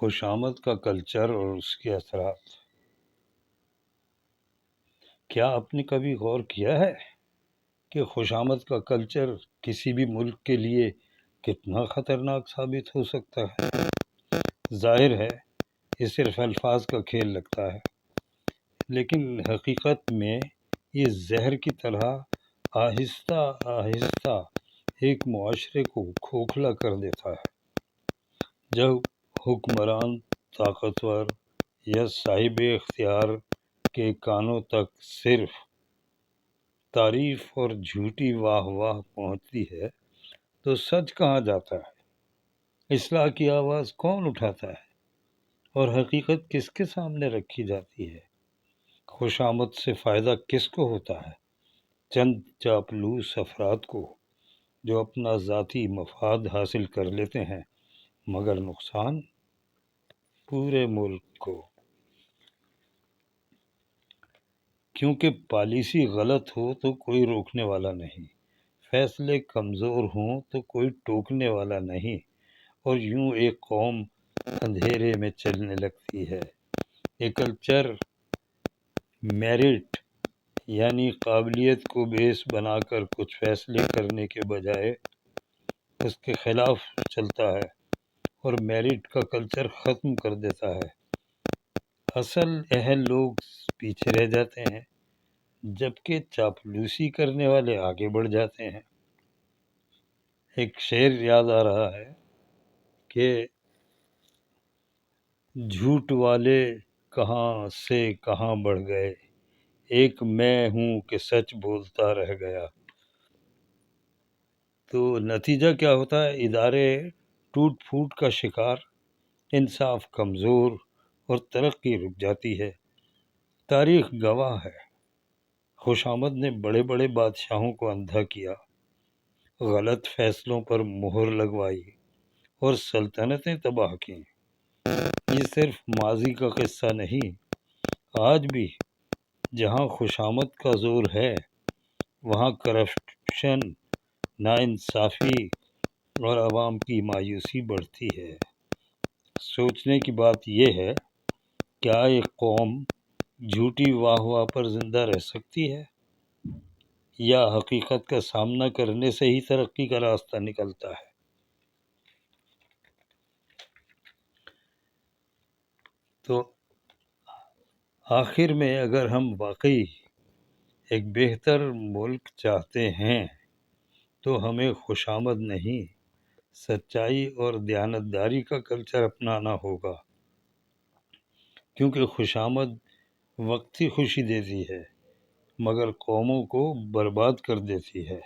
خوشامد کا کلچر اور اس کے اثرات۔ کیا آپ نے کبھی غور کیا ہے کہ خوشامد کا کلچر کسی بھی ملک کے لیے کتنا خطرناک ثابت ہو سکتا ہے؟ ظاہر ہے یہ صرف الفاظ کا کھیل لگتا ہے، لیکن حقیقت میں یہ زہر کی طرح آہستہ آہستہ ایک معاشرے کو کھوکھلا کر دیتا ہے۔ جب حکمران طاقتور یا صاحب اختیار کے کانوں تک صرف تعریف اور جھوٹی واہ واہ پہنچتی ہے تو سچ کہاں جاتا ہے؟ اصلاح کی آواز کون اٹھاتا ہے؟ اور حقیقت کس کے سامنے رکھی جاتی ہے؟ خوشامد سے فائدہ کس کو ہوتا ہے؟ چند چاپلوس افراد کو جو اپنا ذاتی مفاد حاصل کر لیتے ہیں، مگر نقصان پورے ملک کو۔ کیونکہ پالیسی غلط ہو تو کوئی روکنے والا نہیں، فیصلے کمزور ہوں تو کوئی ٹوکنے والا نہیں، اور یوں ایک قوم اندھیرے میں چلنے لگتی ہے۔ یہ کلچر میرٹ یعنی قابلیت کو بیس بنا کر کچھ فیصلے کرنے کے بجائے اس کے خلاف چلتا ہے اور میرٹ کا کلچر ختم کر دیتا ہے۔ اصل اہل لوگ پیچھے رہ جاتے ہیں، جبکہ چاپلوسی کرنے والے آگے بڑھ جاتے ہیں۔ ایک شعر یاد آ رہا ہے کہ جھوٹ والے کہاں سے کہاں بڑھ گئے، ایک میں ہوں کہ سچ بولتا رہ گیا۔ تو نتیجہ کیا ہوتا ہے؟ ادارے ٹوٹ پھوٹ کا شکار، انصاف کمزور اور ترقی رک جاتی ہے۔ تاریخ گواہ ہے، خوشامد نے بڑے بڑے بادشاہوں کو اندھا کیا، غلط فیصلوں پر مہر لگوائی اور سلطنتیں تباہ کیں۔ یہ صرف ماضی کا قصہ نہیں، آج بھی جہاں خوشامد کا زور ہے وہاں کرپشن، ناانصافی اور عوام کی مایوسی بڑھتی ہے۔ سوچنے کی بات یہ ہے، کیا ایک قوم جھوٹی واہ واہ پر زندہ رہ سکتی ہے، یا حقیقت کا سامنا کرنے سے ہی ترقی کا راستہ نکلتا ہے؟ تو آخر میں اگر ہم واقعی ایک بہتر ملک چاہتے ہیں تو ہمیں خوشامد نہیں، سچائی اور دیانتداری کا کلچر اپنانا ہوگا، کیونکہ خوشامد وقتی خوشی دیتی ہے مگر قوموں کو برباد کر دیتی ہے۔